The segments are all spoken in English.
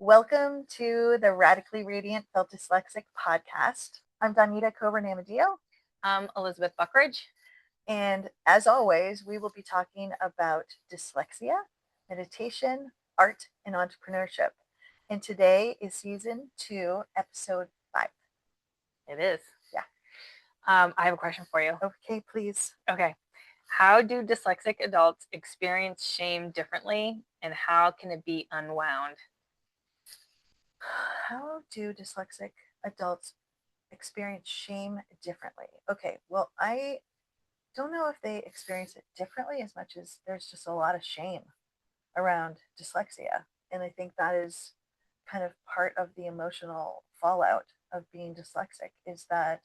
Welcome to the Radically Radiant Felt Dyslexic podcast. I'm Donita Coburn-Amadeo. I'm Elizabeth Buckridge. And as always, we will be talking about dyslexia, meditation, art, and entrepreneurship. And today is season 2, episode 5. It is. Yeah. I have a question for you. Okay, please. Okay. How do dyslexic adults experience shame differently, and how can it be unwound? How do dyslexic adults experience shame differently? Okay, well, I don't know if they experience it differently as much as there's just a lot of shame around dyslexia. And I think that is kind of part of the emotional fallout of being dyslexic, is that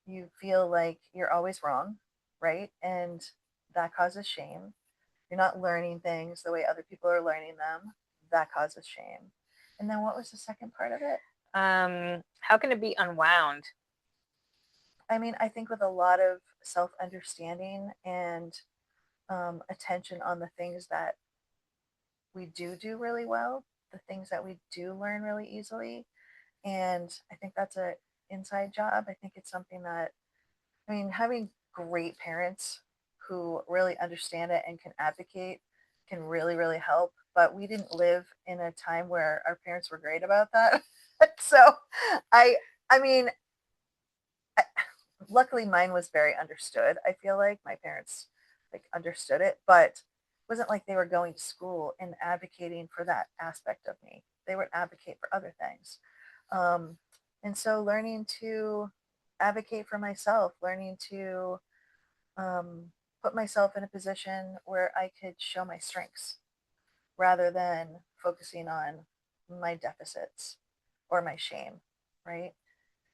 you feel like you're always wrong, right? And that causes shame. You're not learning things the way other people are learning them. That causes shame. And then what was the second part of it? How can it be unwound? I mean, I think with a lot of self-understanding and attention on the things that we do really well, the things that we do learn really easily. And I think that's an inside job. I think it's something that, I mean, having great parents who really understand it and can advocate can really, really help. But we didn't live in a time where our parents were great about that. So I mean, luckily mine was very understood. I feel like my parents understood it, but it wasn't like they were going to school and advocating for that aspect of me. They would advocate for other things. And so learning to advocate for myself, learning to put myself in a position where I could show my strengths rather than focusing on my deficits or my shame, right?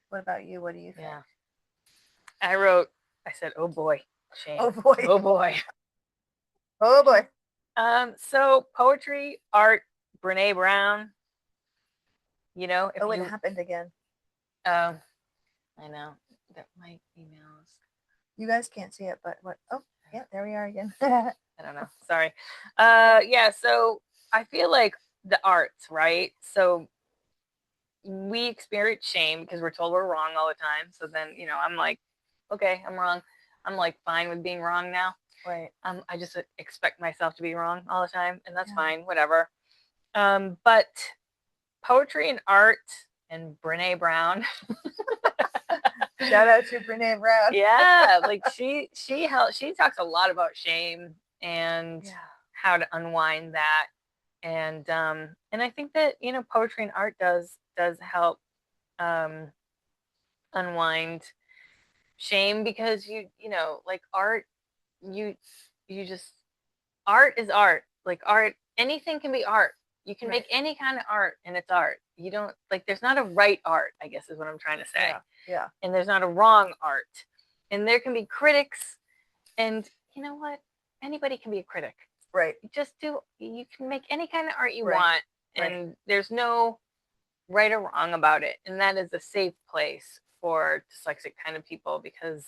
What about you? What do you think? Yeah. I said, oh boy, shame. Oh boy. Oh boy. Oh boy. So poetry, art, Brene Brown, you know. It happened again. I know. That my emails. You guys can't see it, but what? Oh, yeah, there we are again. I don't know. Sorry. Yeah, so I feel like the arts, right? So we experience shame because we're told we're wrong all the time. So then, I'm like, okay, I'm wrong. I'm like fine with being wrong now. Right. I just expect myself to be wrong all the time, and that's fine, whatever. But poetry and art and Brene Brown. Shout out to Brene Brown. Yeah, like she talks a lot about shame and how to unwind that. And I think that, poetry and art does help unwind shame, because like art, you just, art is art. Like art, anything can be art. You can make any kind of art, and it's art. You don't, like, there's not a right art, I guess is what I'm trying to say. Yeah. And there's not a wrong art. And there can be critics, and you know what? Anybody can be a critic. Right. You can make any kind of art you want, and there's no right or wrong about it. And that is a safe place for dyslexic kind of people, because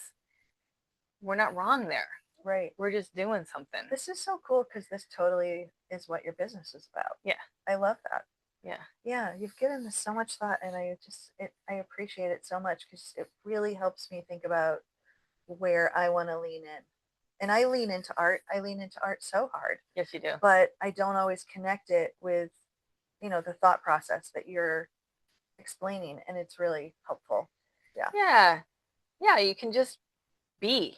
we're not wrong there. Right. We're just doing something. This is so cool, because this totally is what your business is about. Yeah. I love that. Yeah. Yeah, you've given this so much thought, and I appreciate it so much, because it really helps me think about where I want to lean in. And I lean into art. I lean into art so hard. Yes, you do. But I don't always connect it with, the thought process that you're explaining, and it's really helpful. Yeah. Yeah. Yeah, you can just be.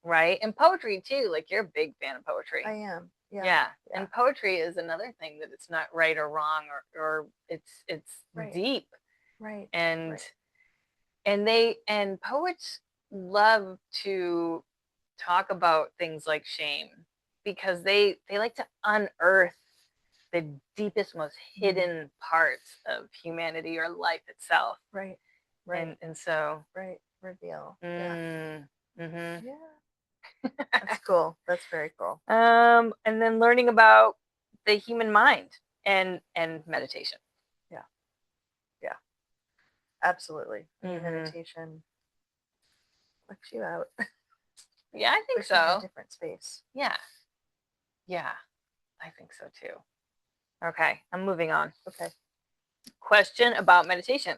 Right. And poetry too. Like, you're a big fan of poetry. I am. Yeah. And poetry is another thing that it's not right or wrong, or it's deep. Right. And poets love to talk about things like shame, because they like to unearth the deepest, most hidden parts of humanity or life itself. Right. And so reveal. Yeah. That's cool. That's very cool. And then learning about the human mind and meditation. Yeah. Absolutely. Meditation lets you out. Yeah, I think so. In a different space. Yeah, I think so too. Okay, I'm moving on. Okay. Question about meditation.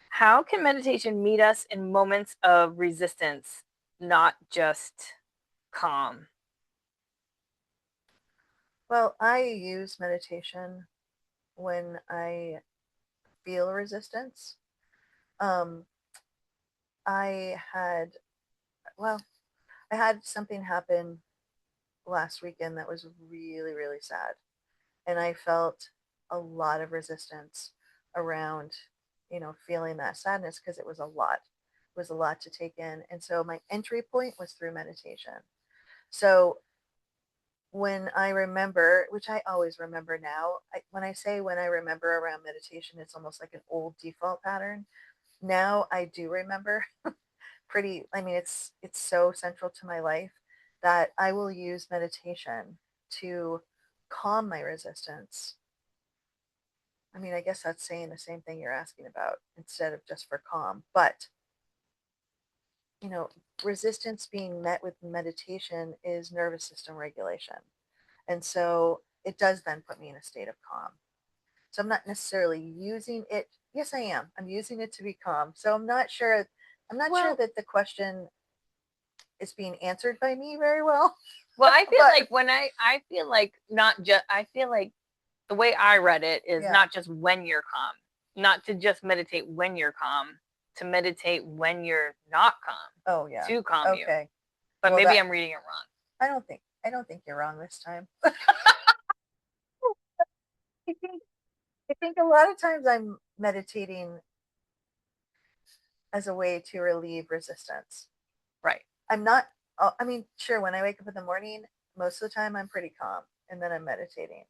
How can meditation meet us in moments of resistance, not just calm? Well, I use meditation when I feel resistance. Um, I had, well, I had something happen last weekend that was really, really sad. And I felt a lot of resistance around, feeling that sadness because it was a lot. It was a lot to take in. And so my entry point was through meditation. So when I remember, which I always remember now, when I say when I remember around meditation, it's almost like an old default pattern. Now I do remember I mean, it's so central to my life that I will use meditation to calm my resistance. I mean, I guess that's saying the same thing you're asking about instead of just for calm. But, you know, resistance being met with meditation is nervous system regulation. And so it does then put me in a state of calm. So I'm not necessarily using it. Yes, I am. I'm using it to be calm. So I'm not sure Well, that the question is being answered by me very well. well, I feel But like I feel like not just, I feel like the way I read it is yeah. not just when you're calm, not to just meditate when you're calm, to meditate when you're not calm, Oh yeah. to calm you. Okay. But Well, maybe that I'm reading it wrong. I don't think you're wrong this time. I think a lot of times I'm meditating as a way to relieve resistance. Right. I'm not, I mean, sure, when I wake up in the morning, most of the time I'm pretty calm and then I'm meditating.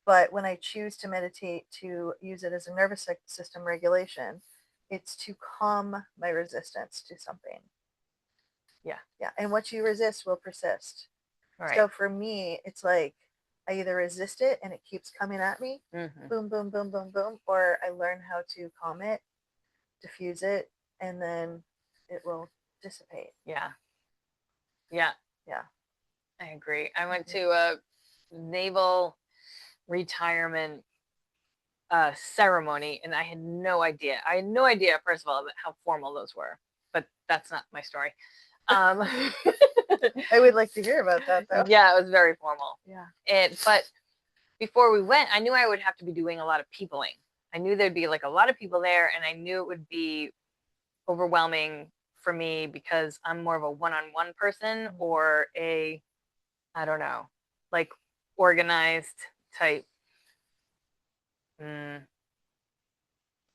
But when I choose to meditate to use it as a nervous system regulation, it's to calm my resistance to something. Yeah. Yeah. And what you resist will persist. Right. So for me, it's like I either resist it and it keeps coming at me, Mm-hmm. boom, boom, boom, boom, boom, or I learn how to calm it, diffuse it, and then it will dissipate. Yeah. Yeah. Yeah. I agree. I went Mhm. to a naval retirement ceremony and I had no idea. I had no idea, first of all, how formal those were, but that's not my story. I would like to hear about that though. Yeah, it was very formal. Yeah. But before we went, I knew I would have to be doing a lot of peopling. I knew there'd be like a lot of people there, and I knew it would be overwhelming for me because I'm more of a one-on-one person or a, I don't know, like organized type. Mm,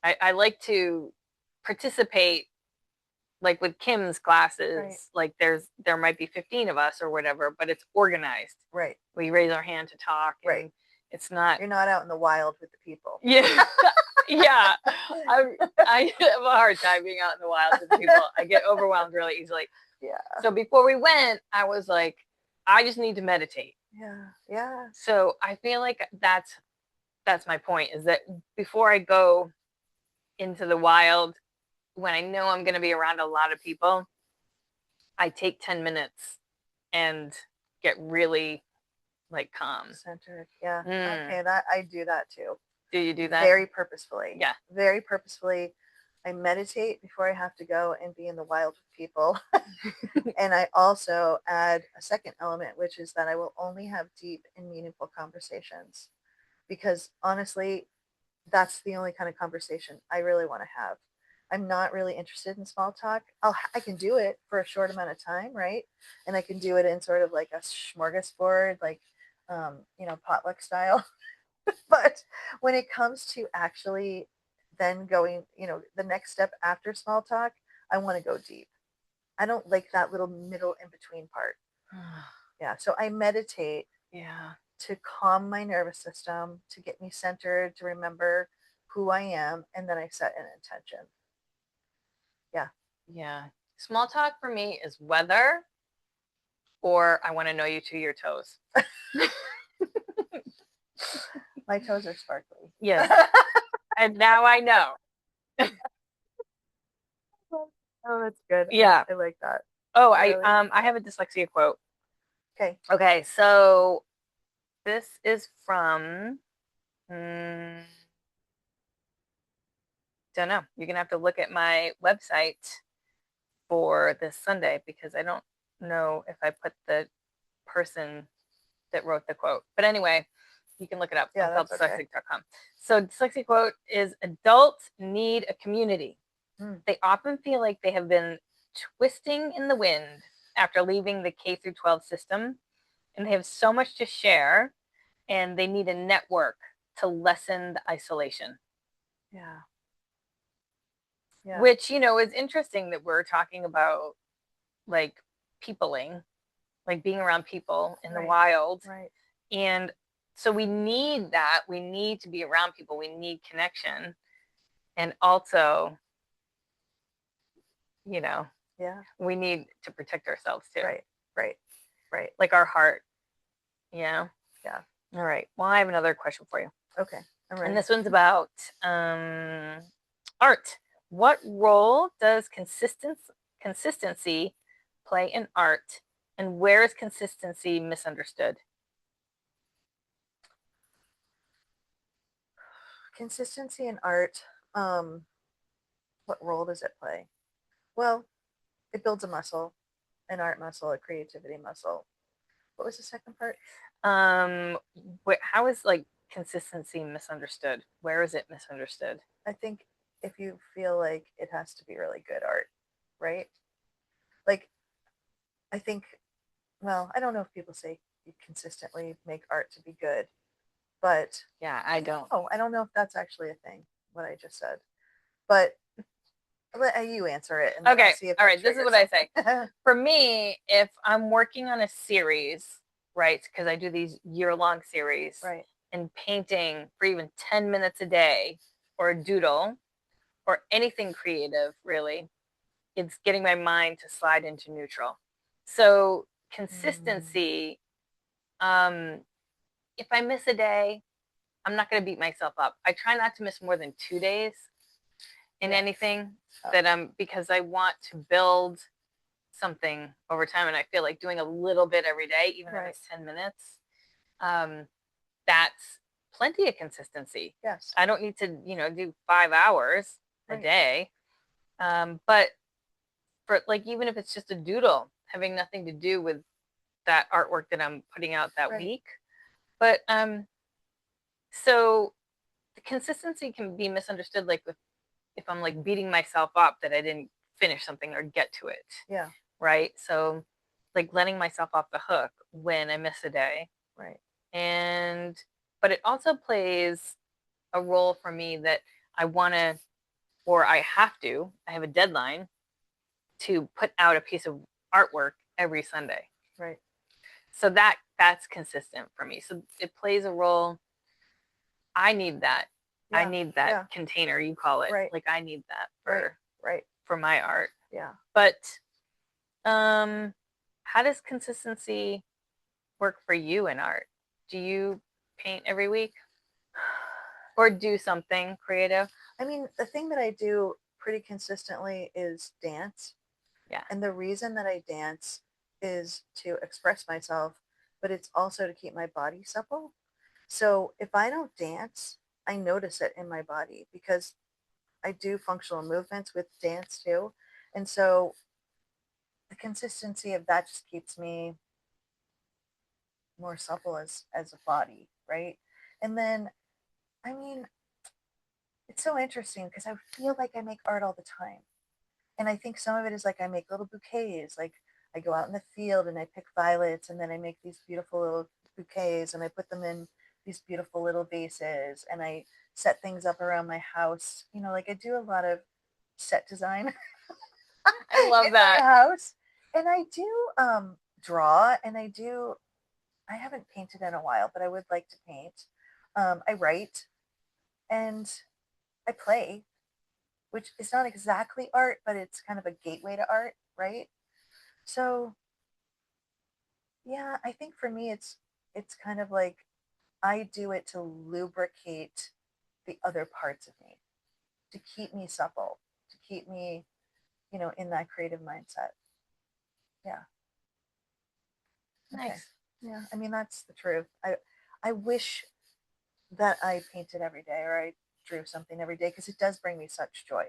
I like to participate like with Kim's classes, Right. like there might be 15 of us or whatever, but it's organized. Right. We raise our hand to talk and Right. it's not. You're not out in the wild with the people. Yeah. Yeah. I have a hard time being out in the wild with people. I get overwhelmed really easily. Yeah. So before we went, I was like, I just need to meditate. Yeah. Yeah. So I feel like that's my point, is that before I go into the wild, when I know I'm going to be around a lot of people, I take 10 minutes and get really like calm. Centered. Yeah. Mm. Okay. That I do that too. Do you do that? Very purposefully. Yeah. Very purposefully. I meditate before I have to go and be in the wild with people. And I also add a second element, which is that I will only have deep and meaningful conversations. Because honestly, that's the only kind of conversation I really want to have. I'm not really interested in small talk. I can do it for a short amount of time, right? And I can do it in sort of like a smorgasbord, like, potluck style. But when it comes to actually then going, the next step after small talk, I want to go deep. I don't like that little middle in between part. Yeah. So I meditate Yeah. to calm my nervous system, to get me centered, to remember who I am, and then I set an intention. Yeah. Yeah. Small talk for me is weather or I want to know you to your toes. My toes are sparkly. Yes. And now I know. Oh, that's good. Yeah. I like that. Oh, Really I have a dyslexia quote. Okay. Okay, so this is from Don't know. You're gonna have to look at my website for this Sunday because I don't know if I put the person that wrote the quote. But anyway, you can look it up Yeah, on that's okay. dyslexic.com. So Dyslexic quote is adults need a community. They often feel like they have been twisting in the wind after leaving the K through 12 system, and they have so much to share, and they need a network to lessen the isolation. Yeah. Yeah. Which, is interesting that we're talking about like peopling, like being around people in the wild. Right. And so we need that. We need to be around people. We need connection. And also, Yeah. we need to protect ourselves too. Right. Right. Right. Like our heart. Yeah. Yeah. All right. Well, I have another question for you. Okay. I'm ready. And this one's about art. What role does consistency play in art, and where is consistency misunderstood? Consistency in art. What role does it play? Well, it builds a muscle, an art muscle, a creativity muscle. What was the second part? How is like consistency misunderstood? Where is it misunderstood? I think if you feel like it has to be really good art, right? Like, I think, well, I don't know if people say you consistently make art to be good, but Yeah, I don't. oh, I don't know if that's actually a thing, what I just said. But let you answer it. And Okay. I'll see if All right. This is what something. I say. For me, if I'm working on a series, right, because I do these year-long series, right. and painting for even 10 minutes a day or a doodle or anything creative, really, it's getting my mind to slide into neutral. So consistency, if I miss a day, I'm not going to beat myself up. I try not to miss more than 2 days in anything that because I want to build something over time. And I feel like doing a little bit every day, even if it's 10 minutes, that's plenty of consistency. Yes. I don't need to, do 5 hours a day. But for like, even if it's just a doodle, having nothing to do with that artwork that I'm putting out that week. But so the consistency can be misunderstood, like if I'm like beating myself up that I didn't finish something or get to it. Yeah. Right. So like letting myself off the hook when I miss a day. Right. But it also plays a role for me that I want to, or I have a deadline to put out a piece of artwork every Sunday. Right. So that's consistent for me. So it plays a role. I need that. Yeah. I need that container, you call it. Like I need that for my art. Yeah. But how does consistency work for you in art? Do you paint every week or do something creative? I mean, the thing that I do pretty consistently is dance. Yeah. And the reason that I dance is to express myself, but it's also to keep my body supple. So if I don't dance, I notice it in my body because I do functional movements with dance too. And so the consistency of that just keeps me more supple as a body, right? And then, I mean, it's so interesting because I feel like I make art all the time. And I think some of it is like I make little bouquets. Like I go out in the field and I pick violets and then I make these beautiful little bouquets and I put them in these beautiful little vases and I set things up around my house. Like I do a lot of set design. I love that. House. And I do draw and I haven't painted in a while, but I would like to paint. I write and I play, which is not exactly art, but it's kind of a gateway to art, right? So yeah, I think for me it's kind of like I do it to lubricate the other parts of me, to keep me supple, to keep me, in that creative mindset. Yeah. Nice. Okay. Yeah, I mean that's the truth. I wish that I painted every day or I through something every day because it does bring me such joy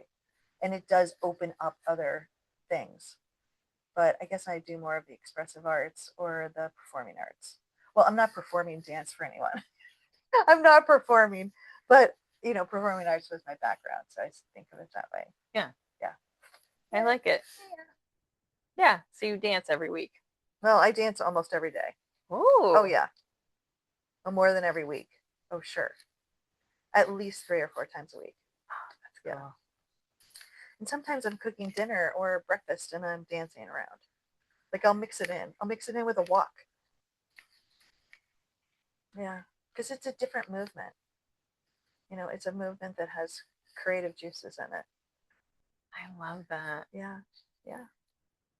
and it does open up other things. But I guess I do more of the expressive arts or the performing arts. Well, I'm not performing dance for anyone. I'm not performing, but performing arts was my background, so I think of it that way. Yeah. Yeah. I like it. Yeah. So you dance every week. Well, I dance almost every day. Ooh. Oh yeah. Oh, more than every week. Oh sure. At least 3 or 4 times a week. That's cool. Yeah. And sometimes I'm cooking dinner or breakfast and I'm dancing around. Like I'll mix it in. I'll mix it in with a walk. Yeah. Because it's a different movement. It's a movement that has creative juices in it. I love that. Yeah. Yeah.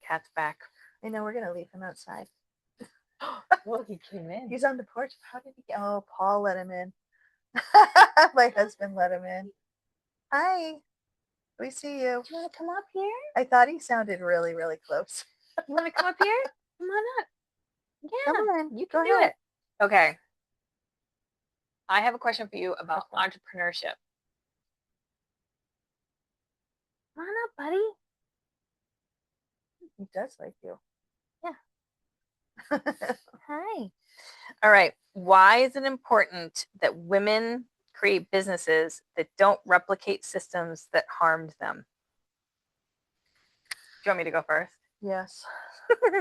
Cat's back. I know we're going to leave him outside. Well, he came in. He's on the porch. How did he get? Oh, Paul let him in. My husband let him in. Hi. We see you. Do you want to come up here? I thought he sounded really, really close. You want to come up here? Come on up. Yeah. Come on. You can Go do ahead. it. Okay. I have a question for you about Okay. entrepreneurship. Come on up, buddy. He does like you. Yeah. Hi. All right. Why is it important that women create businesses that don't replicate systems that harmed them? Do you want me to go first? Yes.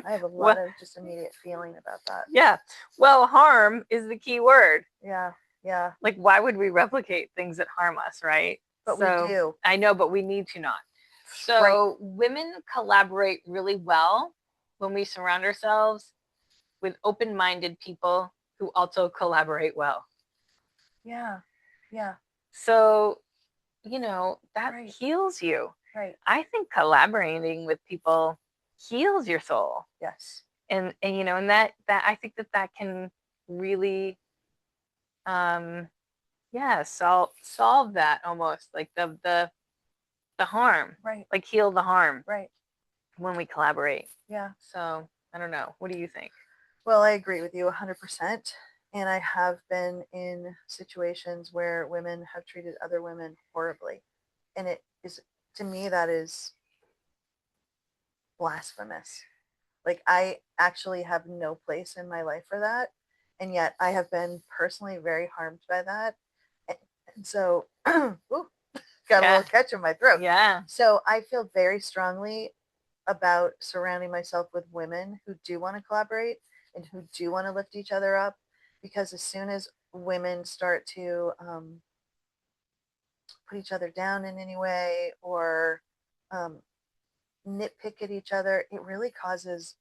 I have a lot of just immediate feeling about that. Yeah. Well, harm is the key word. Yeah. Yeah. Like, why would we replicate things that harm us, right? But we do. I know, but we need to not. So women collaborate really well when we surround ourselves with open-minded people who also collaborate well. Yeah. Yeah. So, that heals you. Right. I think collaborating with people heals your soul. Yes. And that I think that can really solve that, almost like the harm. Right. Like heal the harm. Right. When we collaborate. Yeah. So, I don't know. What do you think? Well, I agree with you 100%. And I have been in situations where women have treated other women horribly. And it is, to me, that is blasphemous. Like, I actually have no place in my life for that. And yet I have been personally very harmed by that. And so, got a little catch in my throat. Yeah. So I feel very strongly about surrounding myself with women who do want to collaborate and who do want to lift each other up. Because as soon as women start to put each other down in any way or nitpick at each other, it really causes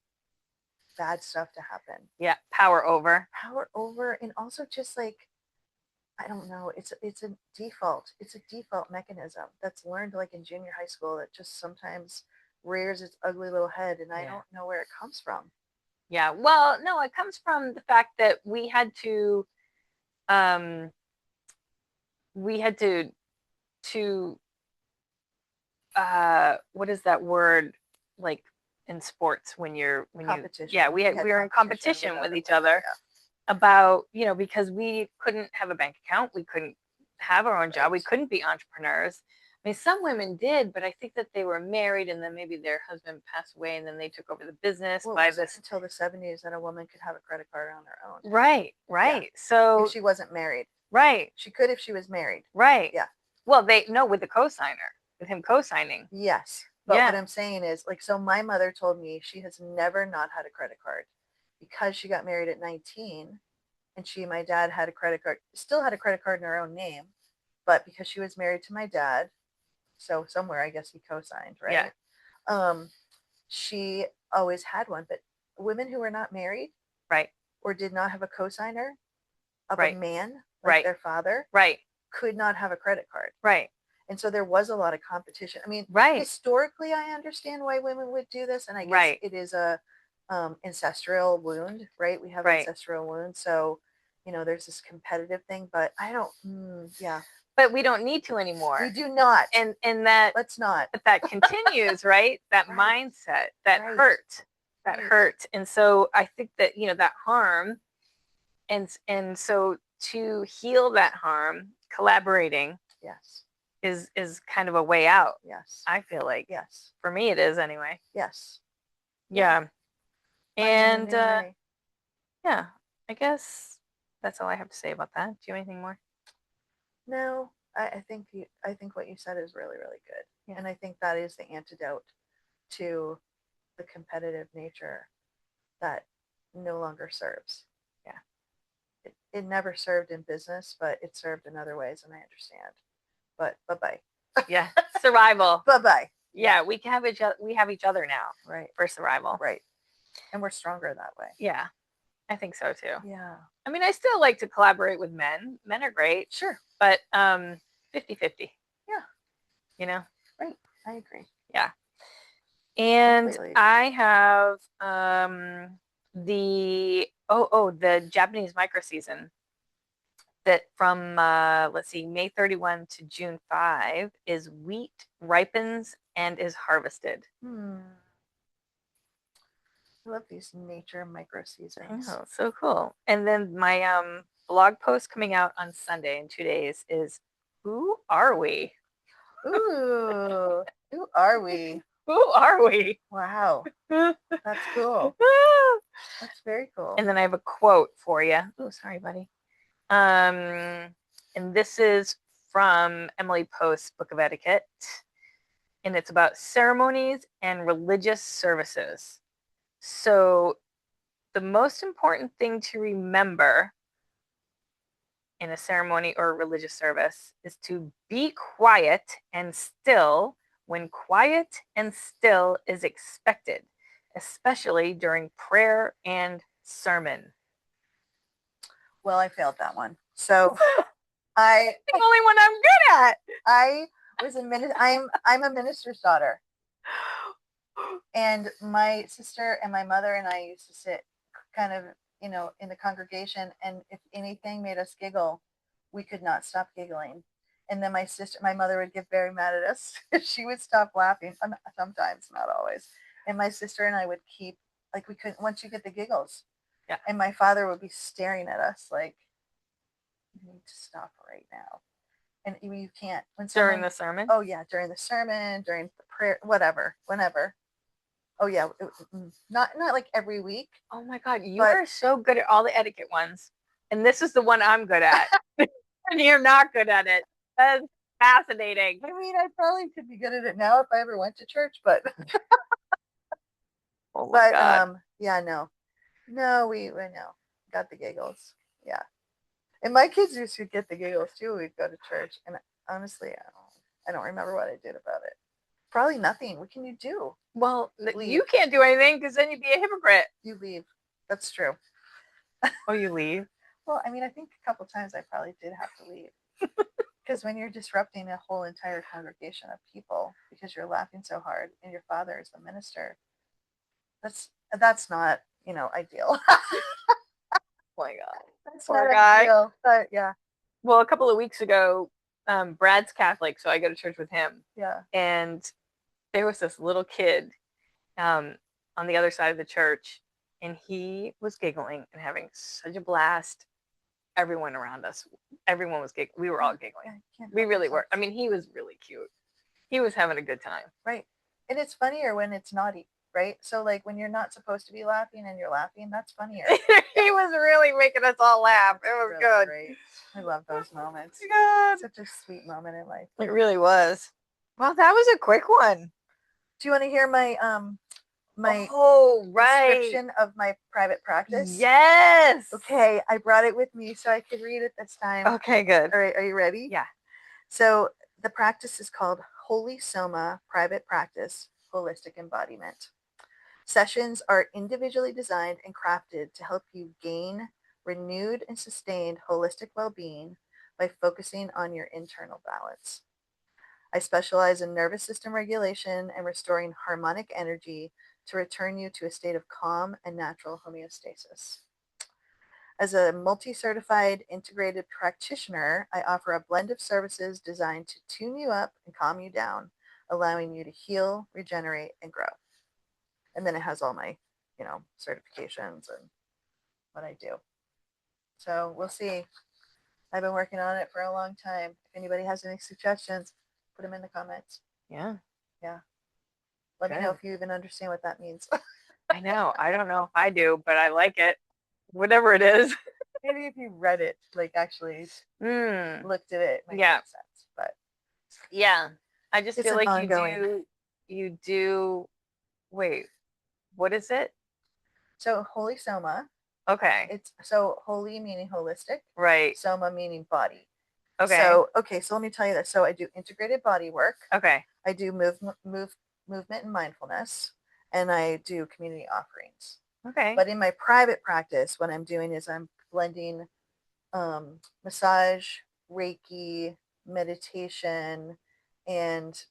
bad stuff to happen. Yeah, power over, and also just like, I don't know, it's a default mechanism that's learned like in junior high school that just sometimes rears its ugly little head, and I don't know where it comes from. Yeah, well, no, it comes from the fact that we had to what is that word, like in sports when competition. We were in competition with each other about, because we couldn't have a bank account, we couldn't have our own job, we couldn't be entrepreneurs. I mean, some women did, but I think that they were married and then maybe their husband passed away and then they took over the business. Well, it wasn't until the 70s that a woman could have a credit card on her own. Right. Yeah. So if she wasn't married. Right. She could if she was married. Right. Yeah. Well, with the co-signer, with him co-signing. Yes. But what I'm saying is, like, so my mother told me she has never not had a credit card because she got married at 19 and my dad had a credit card, still had a credit card in her own name, but because she was married to my dad, so somewhere I guess he co-signed, right? Yeah. She always had one, but women who were not married, right, or did not have a co-signer of a man, like their father, could not have a credit card. Right. And so there was a lot of competition. I mean, historically, I understand why women would do this, and I guess it is a ancestral wound, right? We have ancestral wounds, so there's this competitive thing. But I don't. But we don't need to anymore. We do not. And that let's not. But that continues, right? That mindset, that hurt, and so I think that that harm, and so to heal that harm, collaborating Yes. is kind of a way out. Yes. I feel like. Yes. For me, it is anyway. Yes. Yeah. Finding a And new way. yeah, I guess that's all I have to say about that. Do you have anything more? No, I think I think what you said is really, really good. Yeah. And I think that is the antidote to the competitive nature that no longer serves. Yeah. It never served in business, but it served in other ways, and I understand. But bye-bye. Yeah. Survival. Bye-bye. Yeah, we have each other now. Right. For survival. Right. And we're stronger that way. Yeah. I think so too. Yeah. I mean, I still like to collaborate with men. Men are great. Sure. But 50-50. Yeah. You know? Right. I agree. Yeah. And Completely. I have the Japanese micro season that from let's see, May 31 to June 5 is wheat ripens and is harvested. I love these nature micro seasons. I know, so cool. And then my blog post coming out on Sunday in 2 days is who are we? Ooh, who are we? Who are we? Wow, that's cool. That's very cool. And then I have a quote for you. Oh, sorry, buddy. And this is from Emily Post's Book of Etiquette, and it's about ceremonies and religious services. So the most important thing to remember in a ceremony or a religious service is to be quiet and still when quiet and still is expected, especially during prayer and sermon. Well, I failed that one. So I the only one I'm good at. I was a minister. I'm a minister's daughter. And my sister and my mother and I used to sit kind of, in the congregation, and if anything made us giggle, we could not stop giggling. And then my mother would get very mad at us. She would stop laughing sometimes, not always. And my sister and I would keep, like, we couldn't, once you get the giggles. Yeah. And my father would be staring at us like, you need to stop right now. And you can't. During the sermon? Oh, yeah. During the sermon, during the prayer, whatever, whenever. Oh, yeah. Not like every week. Oh, my God. You are so good at all the etiquette ones. And this is the one I'm good at. And you're not good at it. That's fascinating. I mean, I probably could be good at it now if I ever went to church, but oh my God. Yeah, no, we got the giggles. Yeah, and my kids used to get the giggles too. We'd go to church, and honestly, I don't remember what I did about it. Probably nothing. What can you do? Well, you can't do anything because then you'd be a hypocrite. You leave. That's true. Oh, you leave? Well, I mean, I think a couple times I probably did have to leave. Because when you're disrupting a whole entire congregation of people because you're laughing so hard and your father is the minister, that's not, ideal. Oh my God. That's poor not guy. Ideal, but yeah. Well, a couple of weeks ago, Brad's Catholic, so I go to church with him. Yeah. And there was this little kid on the other side of the church, and he was giggling and having such a blast. Everyone around us, everyone was giggling. We were all giggling. We really were. I mean, he was really cute. He was having a good time. Right. And it's funnier when it's naughty, right? So like when you're not supposed to be laughing and you're laughing, that's funnier. He was really making us all laugh. It was really good. Great. I love those moments. God. Such a sweet moment in life. It really was. Well, that was a quick one. Do you want to hear my description of my private practice? Yes. Okay, I brought it with me so I could read it this time. Okay, good. All right, are you ready? Yeah. So the practice is called Holy Soma Private Practice Holistic Embodiment. Sessions are individually designed and crafted to help you gain renewed and sustained holistic well-being by focusing on your internal balance. I specialize in nervous system regulation and restoring harmonic energy to return you to a state of calm and natural homeostasis. As a multi-certified integrated practitioner, I offer a blend of services designed to tune you up and calm you down, allowing you to heal, regenerate, and grow. And then it has all my, certifications and what I do. So we'll see. I've been working on it for a long time. If anybody has any suggestions, put them in the comments. Yeah. Let me know Good. if you even understand what that means. I know. I don't know if I do, but I like it. Whatever it is. Maybe if you read it, like actually looked at it, it might Yeah. make sense. But Yeah. I just it's feel an like ongoing. you do, wait, what is it? So holy soma, Okay. it's so holy meaning holistic, Right. soma meaning body. Okay. So okay, so let me tell you this. So I do integrated body work. Okay. I do movement and mindfulness, and I do community offerings. Okay. But in my private practice, what I'm doing is I'm blending massage, Reiki, meditation, and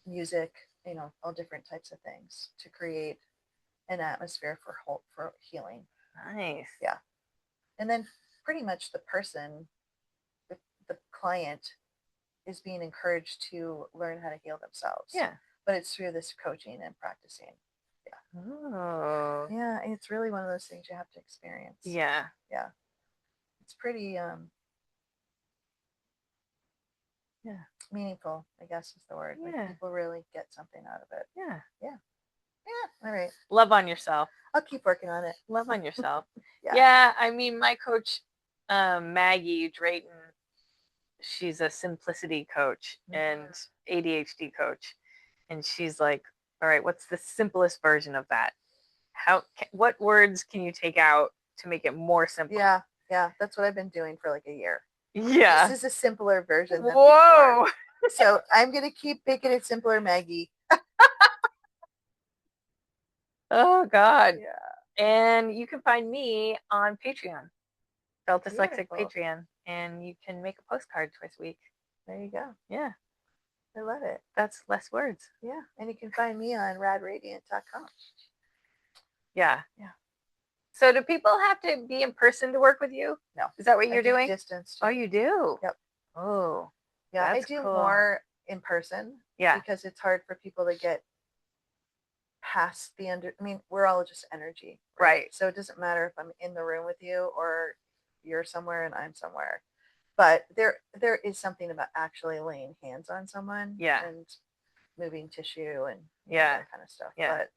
music. You know, all different types of things to create an atmosphere for healing. Nice. Yeah, and then pretty much the person, the, the client, is being encouraged to learn how to heal themselves. Yeah. But it's through this coaching and practicing. Yeah. Oh. Yeah, it's really one of those things you have to experience. Yeah. Yeah. It's pretty Yeah. meaningful, I guess is the word. Yeah. Like people really get something out of it. Yeah. Yeah. All right. Love on yourself. I'll keep working on it. Love on yourself. Yeah. Yeah. I mean, my coach, Maggie Drayton, she's a simplicity coach and ADHD coach. And she's like, all right, what's the simplest version of that? What words can you take out to make it more simple? Yeah. Yeah. That's what I've been doing for like a year. Yeah. This is a simpler version than Whoa. before. So I'm going to keep making it simpler, Maggie. Oh, God. Yeah. And you can find me on Patreon, Dyslexic Beautiful. Patreon, and you can make a postcard twice a week. There you go. Yeah. I love it. That's less words. Yeah. And you can find me on radradiant.com. Yeah. Yeah. So do people have to be in person to work with you? No. Is that what you're doing? Distance. Too. Oh, you do? Yep. Oh. Yeah, I That's do cool. more in person. Yeah. Because it's hard for people to get past I mean, we're all just energy. Right. So it doesn't matter if I'm in the room with you or you're somewhere and I'm somewhere. But there is something about actually laying hands on someone. Yeah. And moving tissue and that kind of stuff. Yeah. But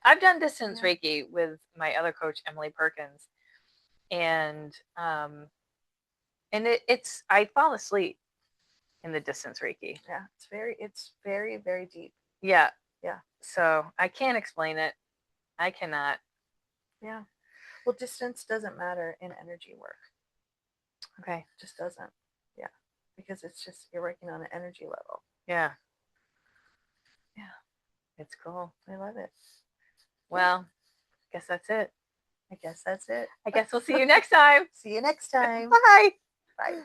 I've done distance Reiki with my other coach, Emily Perkins. And it's I fall asleep in the distance Reiki. Yeah, it's very, very deep. Yeah. Yeah. So I can't explain it. I cannot. Yeah. Well, distance doesn't matter in energy work. Okay. It just doesn't. Yeah. Because it's just you're working on an energy level. Yeah. Yeah. It's cool. I love it. Well, I guess that's it. I guess that's it. I guess we'll see you next time. See you next time. Bye. Bye.